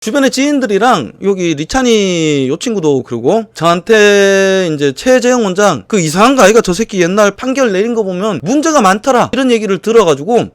주변의 지인들이랑 여기 리찬이 요 친구도 그러고 저한테 이제 최재형 원장 그 이상한 거 아이가 저 새끼 옛날 판결 내린 거 보면 문제가 많더라 이런 얘기를 들어가지고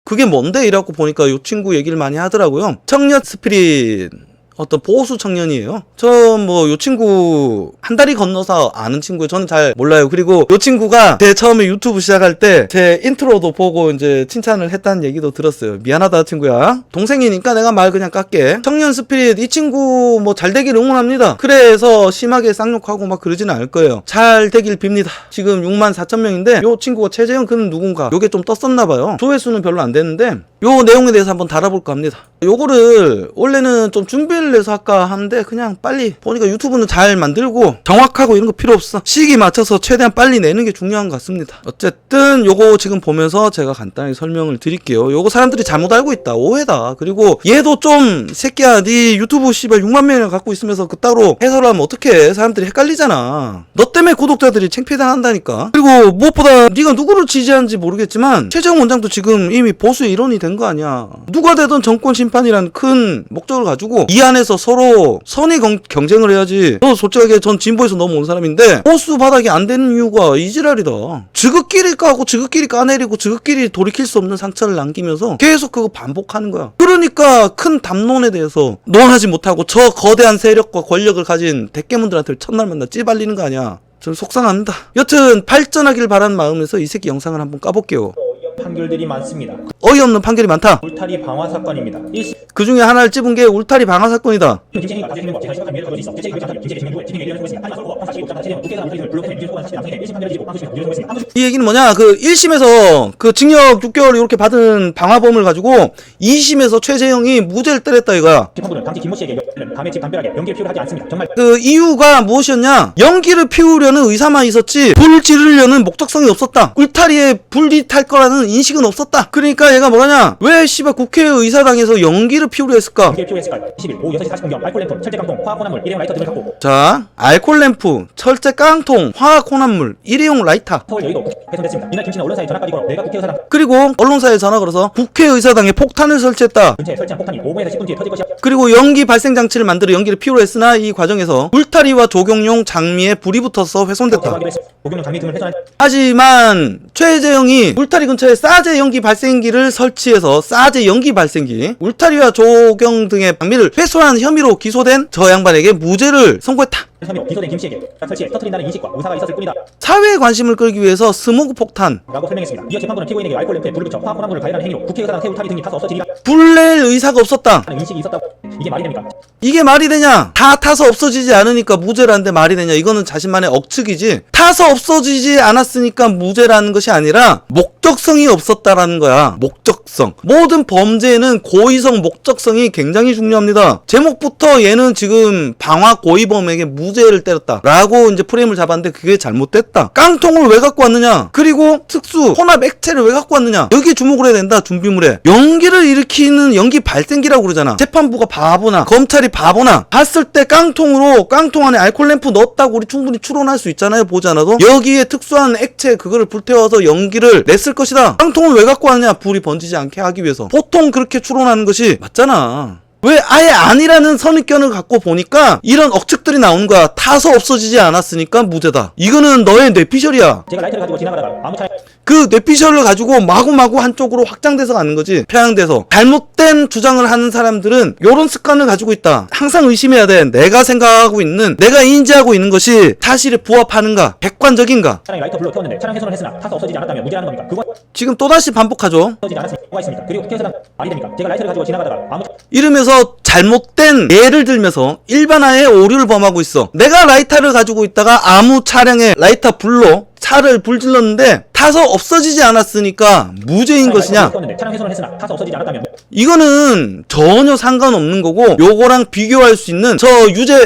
그게 뭔데 이라고 보니까 요 친구 얘기를 많이 하더라고요. 청년 스피릿 어떤 보수 청년이에요. 저 뭐 요 친구 한 다리 건너서 아는 친구예요. 저는 잘 몰라요. 그리고 요 친구가 제 처음에 유튜브 시작할 때 제 인트로도 보고 이제 칭찬을 했다는 얘기도 들었어요. 미안하다 친구야. 동생이니까 내가 말 그냥 깎게. 청년 스피릿 이 친구 뭐 잘 되길 응원합니다. 그래서 심하게 쌍욕하고 막 그러지는 않을 거예요. 잘 되길 빕니다. 지금 64,000명인데 요 친구가 최재형 그는 누군가 요게 좀 떴었나봐요. 조회수는 별로 안 됐는데 요 내용에 대해서 한번 달아볼까 합니다. 요거를 원래는 좀 준비를 해서 할까 하는데 그냥 빨리 보니까 유튜브는 잘 만들고 정확하고 이런 거 필요 없어. 시기 맞춰서 최대한 빨리 내는 게 중요한 것 같습니다. 어쨌든 요거 지금 보면서 제가 간단히 설명을 드릴게요. 요거 사람들이 잘못 알고 있다. 오해다. 그리고 얘도 좀 새끼야 네 유튜브 씨발 6만 명을 갖고 있으면서 그따로 해설을 하면 어떡해. 사람들이 헷갈리잖아. 너 때문에 구독자들이 창피당한다니까. 그리고 무엇보다 네가 누구를 지지하는지 모르겠지만 최재형 원장도 지금 이미 보수의 일원이 된 거 아니야. 누가 되든 정권 심판이라는 큰 목적을 가지고 이 안에서 서로 선의 경쟁을 해야지. 너 솔직하게 전 진보에서 넘어온 사람인데 보수 바닥이 안 되는 이유가 이 지랄이다. 지극끼리 까고 지극끼리 까내리고 지극끼리 돌이킬 수 없는 상처를 남기면서 계속 그거 반복하는 거야. 그러니까 큰 담론에 대해서 논하지 못하고 저 거대한 세력과 권력을 가진 대깨문들한테 첫날만 다 찌발리는 거 아니야. 저는 속상합니다. 여튼 발전하길 바라는 마음에서 이 새끼 영상을 한번 까볼게요. 판결들이 많습니다. 어이없는 판결이 많다. 울타리 방화 사건입니다. 그 중에 하나를 찝은 게 울타리 방화 사건이다. 이 얘기는 뭐냐? 그 1심에서 그 징역 6개월 이렇게 받은 방화범을 가지고 2심에서 최재형이 무죄를 때렸다 이거야. 당시 김모 씨에게 밤에 집 담벼락에 연기를 피우려 하지 않습니다. 정말 그 이유가 무엇이었냐? 연기를 피우려는 의사만 있었지 불 지르려는 목적성이 없었다. 울타리에 불이 탈 거라는 인식은 없었다. 그러니까 얘가 뭐라냐? 왜 씨발 국회의사당에서 연기를 피우려 했을까? 연기를 피우려 했을까요? 20일 오후 6시 40분경 알코올램프, 철제깡통, 화학혼합물, 일회용 라이터 등을 갖고 자, 알코올램프, 철제깡통, 화학혼합물, 일회용 라이터. 서울 여의도 훼손됐습니다. 이날 김씨는 언론사에 전화까지 걸어 내가 국회의사당 그리고 언론사에 전화 걸어서 국회의사당에 폭탄을 설치했다. 근처에 설치한 폭탄이 5분에서 10분 뒤에 터질 것이야. 그리고 연기 발생 장치를 만들어 연기를 피우려 했으나 이 과정에서 울타리와 조경용 장미에 불이 붙어서 훼손됐다. 조경용 장미 등을 훼손한 하지만 최재형이 울타리 근처에 싸제 연기 발생기를 설치해서 싸제 연기 발생기, 울타리와 조경 등의 장미를 훼손한 혐의로 기소된 저 양반에게 무죄를 선고했다. 혐의로 기소된 김씨에게 설치에 터뜨린다는 인식과 의사가 있었을 뿐이다 사회의 관심을 끌기 위해서 스모그 폭탄 라고 설명했습니다. 이어 재판부는 피고인에게 알코올램프에 불을 붙여 화학혼합물을 가열한 행위로 국회의사당 새 울타리 등이 타서 없어지리라 불낼 의사가 없었다. 하는 인식이 있었다고. 이게 말이 됩니까? 이게 말이 되냐? 다 타서 없어지지 않으니까 무죄라는데 말이 되냐? 이거는 자신만의 억측이지. 타서 없어지지 않았으니까 무죄라는 것이 아니라 목적성이 없었다라는 거야. 목적성. 모든 범죄에는 고의성, 목적성이 굉장히 중요합니다. 제목부터 얘는 지금 방화 고의범에게 무죄를 때렸다 라고 이제 프레임을 잡았는데 그게 잘못됐다. 깡통을 왜 갖고 왔느냐? 그리고 특수 혼합 액체를 왜 갖고 왔느냐? 여기에 주목을 해야 된다. 준비물에 연기를 일으키는 연기 발생기라고 그러잖아. 재판부가 바보나 검찰이 바보나 봤을 때 깡통으로 깡통 안에 알코올램프 넣었다고 우리 충분히 추론할 수 있잖아요. 보지 않아도. 여기에 특수한 액체 그거를 불태워서 연기를 냈을 것이다. 깡통을 왜 갖고 왔냐? 불이 번지지 않게 하기 위해서. 보통 그렇게 추론하는 것이 맞잖아. 왜 아예 아니라는 선입견을 갖고 보니까 이런 억측들이 나오는 거야. 타서 없어지지 않았으니까 무죄다. 이거는 너의 뇌피셜이야. 제가 라이터를 가지고 지나가다가 아무 차에 그 뇌피셜을 가지고 마구마구 한쪽으로 확장돼서 가는 거지. 편향돼서. 잘못된 주장을 하는 사람들은 요런 습관을 가지고 있다. 항상 의심해야 돼. 내가 생각하고 있는, 내가 인지하고 있는 것이 사실에 부합하는가, 객관적인가. 차량에 라이터 불로 태웠는데 차량 훼손을 했으나 타서 없어지지 않았다면 무죄라는 겁니까? 그건 지금 또다시 반복하죠. 없어지지 않았으니 뭐가 있습니다. 그리고 국회의사당 말이 됩니까? 제가 라이터를 가지고 지나가다가 아무 이러면서 잘못된 예를 들면서 일반화의 오류를 범하고 있어. 내가 라이터를 가지고 있다가 아무 차량에 라이터 불로 차를 불질렀는데 타서 없어지지 않았으니까 무죄인 것이냐? 차량 훼손을 했으나 타서 없어지지 않았다면 이거는 전혀 상관없는 거고 요거랑 비교할 수 있는 저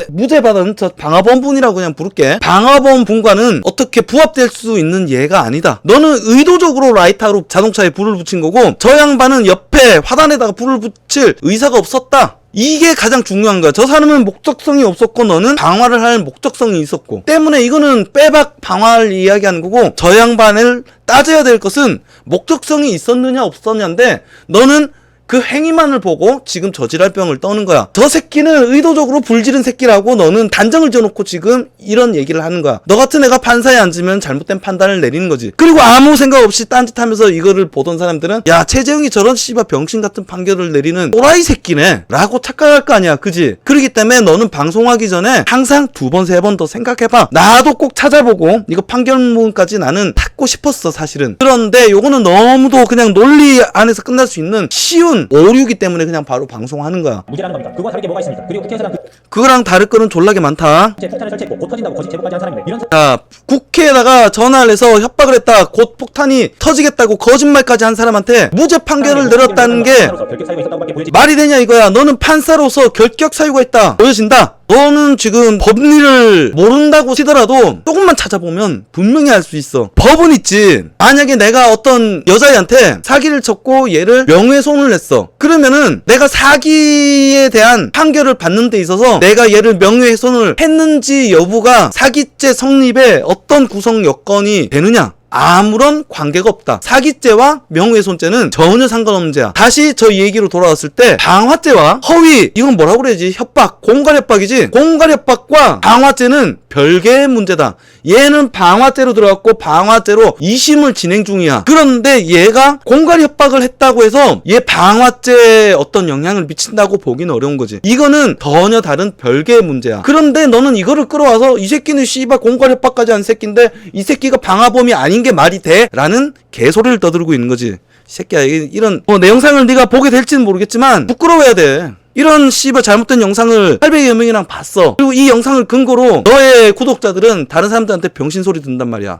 무죄 받은 저 방화범 분이라고 그냥 부를게. 방화범 분과는 어떻게 부합될 수 있는 예가 아니다. 너는 의도적으로 라이터로 자동차에 불을 붙인 거고 저 양반은 옆에 앞에 화단에다가 불을 붙일 의사가 없었다. 이게 가장 중요한 거야. 저 사람은 목적성이 없었고 너는 방화를 할 목적성이 있었고 때문에 이거는 빼박 방화를 이야기하는 거고, 저 양반을 따져야 될 것은 목적성이 있었느냐 없었냐인데 너는 그 행위만을 보고 지금 저질랄병을 떠는 거야. 저 새끼는 의도적으로 불지른 새끼라고 너는 단정을 지어놓고 지금 이런 얘기를 하는 거야. 너 같은 애가 판사에 앉으면 잘못된 판단을 내리는 거지. 그리고 아무 생각 없이 딴짓하면서 이거를 보던 사람들은 야, 최재형이 저런 씨발 병신 같은 판결을 내리는 또라이 새끼네 라고 착각할 거 아니야. 그지? 그렇기 때문에 너는 방송하기 전에 항상 2번 3번 더 생각해봐. 나도 꼭 찾아보고 이거 판결문까지 나는 닫고 싶었어 사실은. 그런데 요거는 너무도 그냥 논리 안에서 끝날 수 있는 쉬운 오류기 때문에 그냥 바로 방송하는 거야. 무죄라는 겁니다. 그거와 다를 게 뭐가 있습니까? 그리고 국회에서는 그거랑 다를 거는 졸라게 많다. 폭탄을 설치했고 곧 터진다고 거짓 제보까지 한 사람인데 이런 자, 국회에다가 전화를 해서 협박을 했다. 곧 폭탄이 터지겠다고 거짓말까지 한 사람한테 무죄 판결을 내렸다는 게 결격 사유가 있었다고밖에 보여지지. 말이 되냐 이거야. 너는 판사로서 결격 사유가 있다 보여진다. 너는 지금 법리를 모른다고 치더라도 조금만 찾아보면 분명히 알 수 있어. 법은 있지. 만약에 내가 어떤 여자애한테 사기를 쳤고 얘를 명예훼손을 했어. 그러면은 내가 사기에 대한 판결을 받는 데 있어서 내가 얘를 명예훼손을 했는지 여부가 사기죄 성립에 어떤 구성 여건이 되느냐? 아무런 관계가 없다. 사기죄와 명예훼손죄는 전혀 상관없는 죄야. 다시 저 얘기로 돌아왔을 때 방화죄와 허위, 이건 뭐라고 그래야지? 협박, 공갈협박이지. 공갈협박과 방화죄는 별개의 문제다. 얘는 방화죄로 들어갔고 방화죄로 2심을 진행 중이야. 그런데 얘가 공갈협박을 했다고 해서 얘 방화죄에 어떤 영향을 미친다고 보기는 어려운 거지. 이거는 전혀 다른 별개의 문제야. 그런데 너는 이거를 끌어와서 이 새끼는 씨발 공갈협박까지 한 새끼인데 이 새끼가 방화범이 아닌 게 말이 돼? 라는 개소리를 떠들고 있는 거지. 새끼야, 이런 내 영상을 네가 보게 될지는 모르겠지만 부끄러워야 돼. 이런 씨발 잘못된 영상을 800여 명이랑 봤어. 그리고 이 영상을 근거로 너의 구독자들은 다른 사람들한테 병신 소리 듣는단 말이야.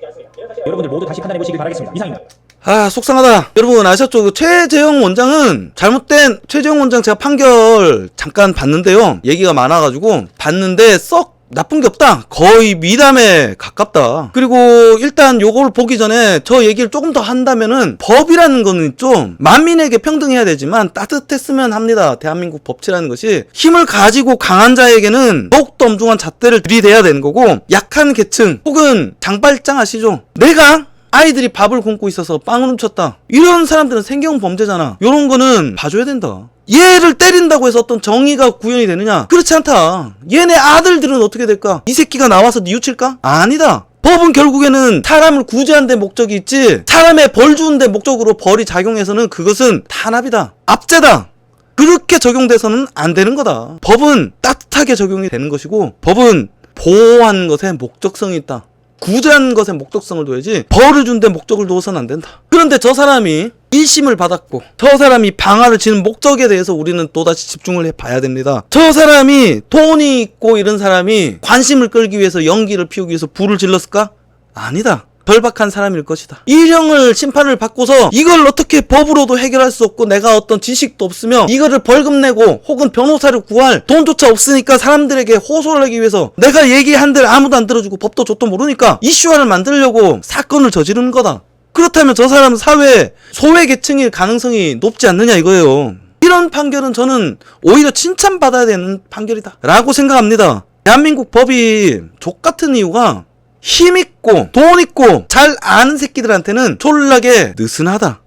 여러분들 모두 다시 판단해 보시길 바라겠습니다. 이상입니다. 아, 속상하다. 여러분 아셨죠? 그 최재형 원장은 잘못된, 최재형 원장 제가 판결 잠깐 봤는데요. 얘기가 많아가지고 봤는데 썩 나쁜 게 없다. 거의 미담에 가깝다. 그리고 일단 요걸 보기 전에 저 얘기를 조금 더 한다면은 법이라는 거는 좀 만민에게 평등해야 되지만 따뜻했으면 합니다. 대한민국 법치라는 것이 힘을 가지고 강한 자에게는 더욱더 엄중한 잣대를 들이대야 되는 거고, 약한 계층 혹은 장발장 아시죠? 내가 아이들이 밥을 굶고 있어서 빵을 훔쳤다. 이런 사람들은 생경 범죄잖아. 요런 거는 봐줘야 된다. 얘를 때린다고 해서 어떤 정의가 구현이 되느냐? 그렇지 않다. 얘네 아들들은 어떻게 될까? 이 새끼가 나와서 뉘우칠까? 아니다. 법은 결국에는 사람을 구제하는 데 목적이 있지, 사람의 벌 주는 데 목적으로 벌이 작용해서는 그것은 탄압이다. 압제다. 그렇게 적용돼서는 안 되는 거다. 법은 따뜻하게 적용이 되는 것이고, 법은 보호하는 것에 목적성이 있다. 구제하는 것에 목적성을 둬야지 벌을 준 데 목적을 두어서는 안 된다. 그런데 저 사람이 1심을 받았고 저 사람이 방화를 치는 목적에 대해서 우리는 또다시 집중을 해봐야 됩니다. 저 사람이 돈이 있고 이런 사람이 관심을 끌기 위해서, 연기를 피우기 위해서 불을 질렀을까? 아니다. 절박한 사람일 것이다. 일형을 심판을 받고서 이걸 어떻게 법으로도 해결할 수 없고 내가 어떤 지식도 없으며 이거를 벌금 내고 혹은 변호사를 구할 돈조차 없으니까 사람들에게 호소를 하기 위해서 내가 얘기한들 아무도 안 들어주고 법도 족도 모르니까 이슈화를 만들려고 사건을 저지르는 거다. 그렇다면 저 사람은 사회 소외 계층일 가능성이 높지 않느냐 이거예요. 이런 판결은 저는 오히려 칭찬받아야 되는 판결이다 라고 생각합니다. 대한민국 법이 족같은 이유가 힘있고 돈있고 잘 아는 새끼들한테는 졸라게 느슨하다.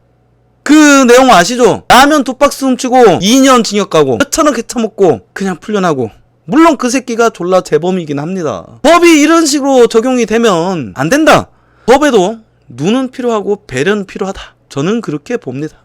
그 내용 아시죠? 라면 2박스 훔치고 2년 징역 가고 몇천억 해쳐먹고 그냥 풀려나고. 물론 그 새끼가 졸라 재범이긴 합니다. 법이 이런 식으로 적용이 되면 안 된다. 법에도 눈은 필요하고 배려는 필요하다. 저는 그렇게 봅니다.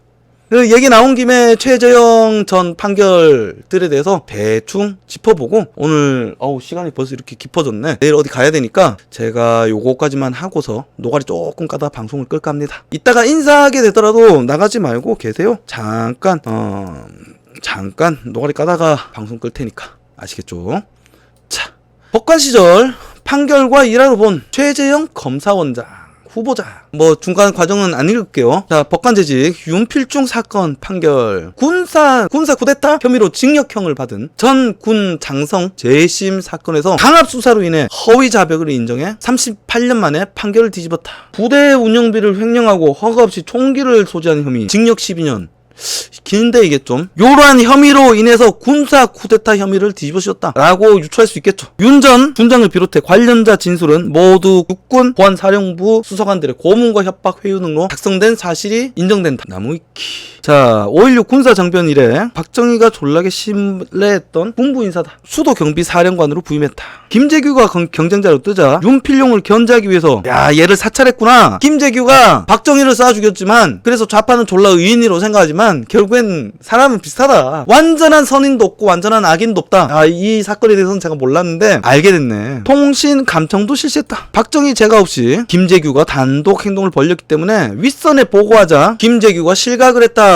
그 얘기 나온 김에 최재형 전 판결들에 대해서 대충 짚어보고, 오늘 시간이 벌써 이렇게 깊어졌네. 내일 어디 가야 되니까 제가 요거까지만 하고서 노가리 조금 까다 방송을 끌까 합니다. 이따가 인사하게 되더라도 나가지 말고 계세요. 잠깐 노가리 까다가 방송 끌 테니까 아시겠죠? 자, 법관 시절 판결과 일화로 본 최재형 검사원장 후보자. 중간 과정은 안 읽을게요. 자, 법관재직 윤필중 사건 판결. 군사 쿠데타 혐의로 징역형을 받은 전 군 장성 재심 사건에서 강압수사로 인해 허위 자백을 인정해 38년 만에 판결을 뒤집었다. 부대 운영비를 횡령하고 허가 없이 총기를 소지한 혐의 징역 12년. 긴데 이게 좀 요러한 혐의로 인해서 군사 쿠데타 혐의를 뒤집어 씌웠다라고 유추할 수 있겠죠. 윤 전 군장을 비롯해 관련자 진술은 모두 육군 보안사령부 수사관들의 고문과 협박 회유 등으로 작성된 사실이 인정된다. 나무위키. 자, 5.16 군사정변 이래 박정희가 졸라게 신뢰했던 군부 인사다. 수도 경비 사령관으로 부임했다. 김재규가 경쟁자로 뜨자 윤필용을 견제하기 위해서 야 얘를 사찰했구나. 김재규가 박정희를 쏴 죽였지만 그래서 좌파는 졸라 의인이라고 생각하지만 결국엔 사람은 비슷하다. 완전한 선인도 없고 완전한 악인도 없다. 아, 이 사건에 대해서는 제가 몰랐는데 알게 됐네. 통신 감청도 실시했다. 박정희 제가 없이 김재규가 단독 행동을 벌였기 때문에 윗선에 보고하자 김재규가 실각을 했다.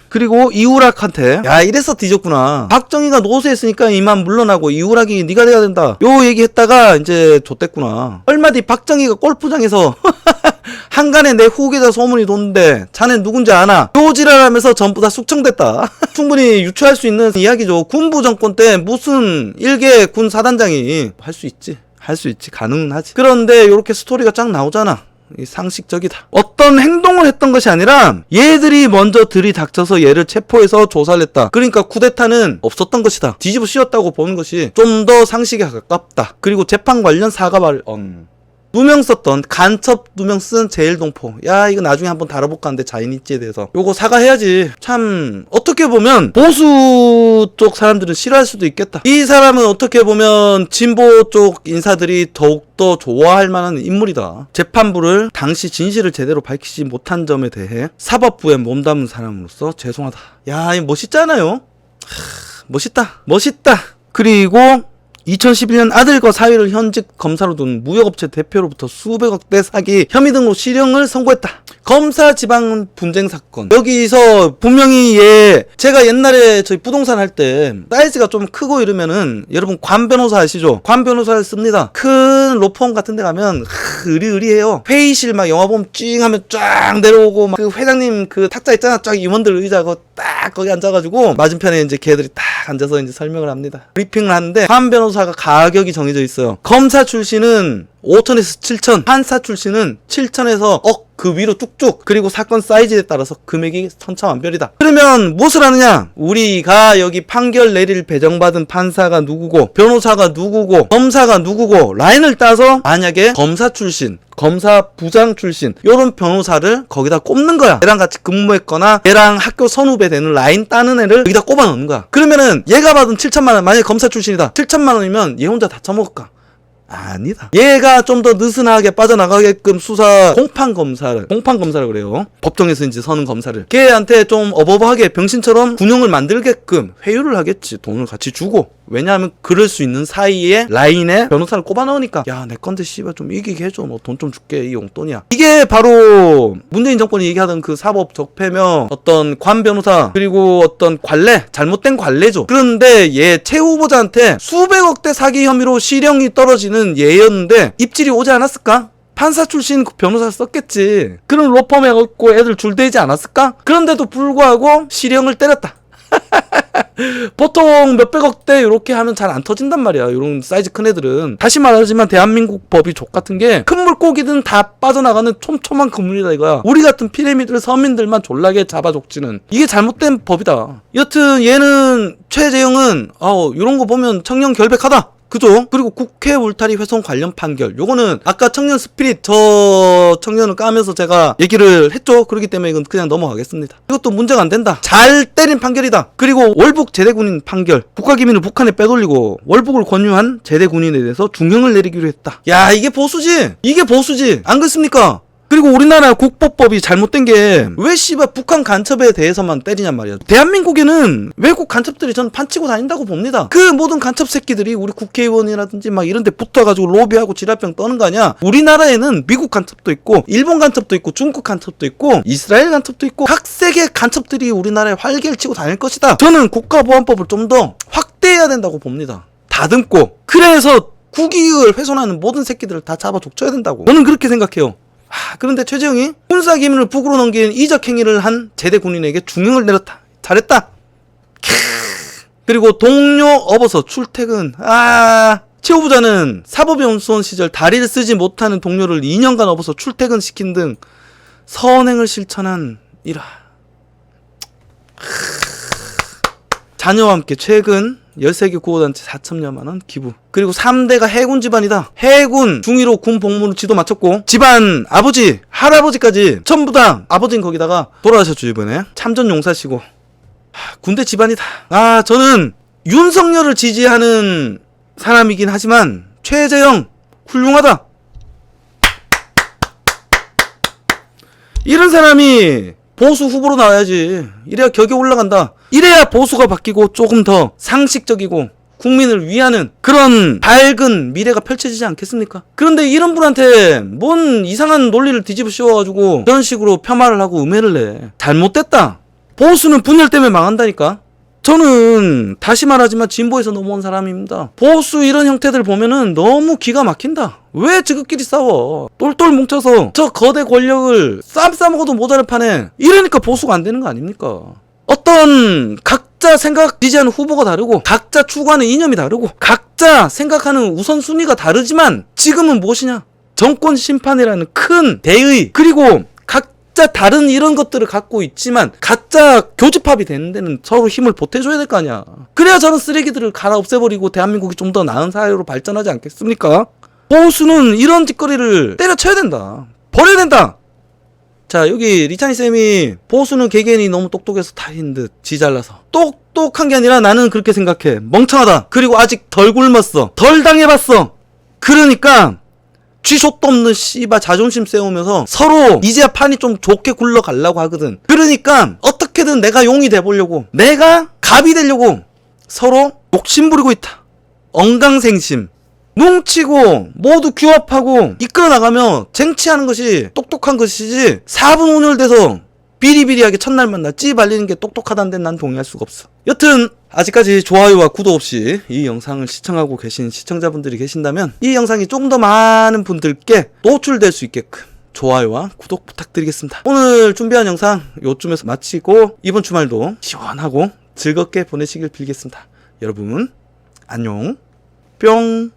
그리고 이우락한테 야 이래서 뒤졌구나. 박정희가 노쇠했으니까 이만 물러나고 이우락이 네가 돼야 된다. 요 얘기했다가 이제 좆됐구나. 얼마 뒤 박정희가 골프장에서 한간에 내 후계자 소문이 도는데 자넨 누군지 아나? 요 지랄하면서 전부 다 숙청됐다. 충분히 유추할 수 있는 이야기죠. 군부 정권 때 무슨 일개 군 사단장이 할 수 있지. 할 수 있지. 가능하지. 그런데 요렇게 스토리가 쫙 나오잖아. 이 상식적이다. 어떤 행동을 했던 것이 아니라 얘들이 먼저 들이닥쳐서 얘를 체포해서 조사를 했다. 그러니까 쿠데타는 없었던 것이다. 뒤집어 씌웠다고 보는 것이 좀 더 상식에 가깝다. 그리고 재판 관련 사과 발언. 누명 썼던 간첩 누명 쓴 제일동포. 야 이거 나중에 한번 다뤄볼까 하는데 자인이지에 대해서 요거 사과해야지. 참 어떻게 보면 보수 쪽 사람들은 싫어할 수도 있겠다. 이 사람은 어떻게 보면 진보 쪽 인사들이 더욱더 좋아할 만한 인물이다. 재판부를 당시 진실을 제대로 밝히지 못한 점에 대해 사법부에 몸담은 사람으로서 죄송하다. 야 이거 멋있잖아요. 멋있다. 그리고 2011년 아들과 사위를 현직 검사로 둔 무역업체 대표로부터 수백억대 사기 혐의 등으로 실형을 선고했다. 검사 지방 분쟁 사건. 여기서 분명히 제가 옛날에 저희 부동산 할 때 사이즈가 좀 크고 이러면은 여러분 관 변호사 아시죠? 관 변호사를 씁니다. 큰 로펌 같은 데 가면 의리의리해요. 회의실 막 영화 보면 찡 하면 쫙 내려오고 막 그 회장님 그 탁자 있잖아. 쫙 임원들 의자 딱 거기 앉아가지고 맞은편에 이제 걔들이 딱 앉아서 이제 설명을 합니다. 브리핑을 하는데 관 변호사가 가격이 정해져 있어요. 검사 출신은 5천에서 7천, 판사 출신은 7천에서 억 그 위로 쭉쭉. 그리고 사건 사이즈에 따라서 금액이 천차만별이다. 그러면 무엇을 하느냐? 우리가 여기 판결 내릴 배정받은 판사가 누구고 변호사가 누구고 검사가 누구고 라인을 따서 만약에 검사 출신 검사 부장 출신 요런 변호사를 거기다 꼽는 거야. 얘랑 같이 근무했거나 얘랑 학교 선후배 되는 라인 따는 애를 여기다 꼽아 넣는 거야. 그러면은 얘가 받은 7천만 원 만약에 검사 출신이다. 7천만 원이면 얘 혼자 다 처먹을까? 아니다. 얘가 좀 더 느슨하게 빠져나가게끔 수사 공판검사를 그래요. 법정에서 이제 서는 검사를 걔한테 좀 어버버하게 병신처럼 군용을 만들게끔 회유를 하겠지. 돈을 같이 주고. 왜냐하면 그럴 수 있는 사이에 라인에 변호사를 꼽아 넣으니까 야 내 건데 씨발 좀 이기게 해줘. 너 돈 좀 줄게. 이 용돈이야. 이게 바로 문재인 정권이 얘기하던 그 사법 적폐며 어떤 관 변호사 그리고 어떤 관례 잘못된 관례죠. 그런데 얘 최 후보자한테 수백억대 사기 혐의로 실형이 떨어지는 예였는데 입질이 오지 않았을까? 판사 출신 변호사 썼겠지. 그런 로펌에 갖고 애들 줄대지 않았을까? 그런데도 불구하고 실형을 때렸다. 보통 몇백억대 이렇게 하면 잘 안 터진단 말이야. 이런 사이즈 큰 애들은. 다시 말하지만 대한민국 법이 족같은 게 큰 물고기든 다 빠져나가는 촘촘한 그물이다 이거야. 우리 같은 피라미드 서민들만 졸라게 잡아족지는 이게 잘못된 법이다. 여튼 얘는 최재형은 이런 거 보면 청년 결백하다. 그죠? 그리고 국회 울타리 훼손 관련 판결. 요거는 아까 청년 스피릿 저 청년을 까면서 제가 얘기를 했죠. 그렇기 때문에 이건 그냥 넘어가겠습니다. 이것도 문제가 안 된다. 잘 때린 판결이다. 그리고 월북 제대군인 판결. 국가기밀을 북한에 빼돌리고 월북을 권유한 제대군인에 대해서 중형을 내리기로 했다. 야 이게 보수지. 안 그렇습니까? 그리고 우리나라 국보법이 잘못된 게 왜 씨발 북한 간첩에 대해서만 때리냔 말이야. 대한민국에는 외국 간첩들이 전 판치고 다닌다고 봅니다. 그 모든 간첩 새끼들이 우리 국회의원이라든지 막 이런 데 붙어가지고 로비하고 지랄병 떠는 거 아니야. 우리나라에는 미국 간첩도 있고 일본 간첩도 있고 중국 간첩도 있고 이스라엘 간첩도 있고 각색의 간첩들이 우리나라에 활개를 치고 다닐 것이다. 저는 국가보안법을 좀 더 확대해야 된다고 봅니다. 다듬고. 그래서 국익을 훼손하는 모든 새끼들을 다 잡아 족쳐야 된다고. 저는 그렇게 생각해요. 그런데 최재형이 군사기밀을 북으로 넘긴 이적 행위를 한 제대 군인에게 중형을 내렸다. 잘했다. 그리고 동료 업어서 출퇴근. 최 후보자는 사법연수원 시절 다리를 쓰지 못하는 동료를 2년간 업어서 출퇴근시킨 등 선행을 실천한 일화. 자녀와 함께 최근 13개 구호단체 4천여만원 기부. 그리고 3대가 해군 집안이다. 해군 중위로 군 복무를 지도 마쳤고 집안 아버지 할아버지까지 전부 다 아버지는 거기다가 돌아가셨죠 이번에. 참전 용사시고 군대 집안이다. 저는 윤석열을 지지하는 사람이긴 하지만 최재형 훌륭하다. 이런 사람이 보수 후보로 나와야지. 이래야 격이 올라간다. 이래야 보수가 바뀌고 조금 더 상식적이고 국민을 위하는 그런 밝은 미래가 펼쳐지지 않겠습니까? 그런데 이런 분한테 뭔 이상한 논리를 뒤집어 씌워가지고 그런 식으로 폄하를 하고 음해를 내. 잘못됐다. 보수는 분열 때문에 망한다니까. 저는 다시 말하지만 진보에서 넘어온 사람입니다. 보수 이런 형태들 보면은 너무 기가 막힌다. 왜 지극끼리 싸워? 똘똘 뭉쳐서 저 거대 권력을 쌈 싸먹어도 모자랄 판에 이러니까 보수가 안 되는 거 아닙니까? 어떤 각자 생각 지지하는 후보가 다르고 각자 추구하는 이념이 다르고 각자 생각하는 우선순위가 다르지만 지금은 무엇이냐? 정권 심판이라는 큰 대의 그리고 각자 다른 이런 것들을 갖고 있지만 각자 교집합이 되는 데는 서로 힘을 보태줘야 될 거 아니야. 그래야 저런 쓰레기들을 갈아 없애버리고 대한민국이 좀 더 나은 사회로 발전하지 않겠습니까? 보수는 이런 짓거리를 때려쳐야 된다. 버려야 된다. 자, 여기 리찬이 쌤이 보수는 개개인이 너무 똑똑해서 타인 듯 지잘나서 똑똑한 게 아니라 나는 그렇게 생각해. 멍청하다. 그리고 아직 덜 굶었어. 덜 당해봤어. 그러니까 쥐숑도 없는 씨바 자존심 세우면서 서로 이제야 판이 좀 좋게 굴러가려고 하거든. 그러니까 어떻게든 내가 용이 돼보려고 내가 갑이 되려고 서로 욕심부리고 있다. 엉강생심. 뭉치고 모두 규합하고 이끌어 나가며 쟁취하는 것이 똑똑한 것이지 4분 온열돼서 비리비리하게 첫날 만나 찌 발리는 게 똑똑하다는 데는 난 동의할 수가 없어. 여튼 아직까지 좋아요와 구독 없이 이 영상을 시청하고 계신 시청자분들이 계신다면 이 영상이 조금 더 많은 분들께 노출될 수 있게끔 좋아요와 구독 부탁드리겠습니다. 오늘 준비한 영상 요쯤에서 마치고 이번 주말도 시원하고 즐겁게 보내시길 빌겠습니다. 여러분 안녕 뿅.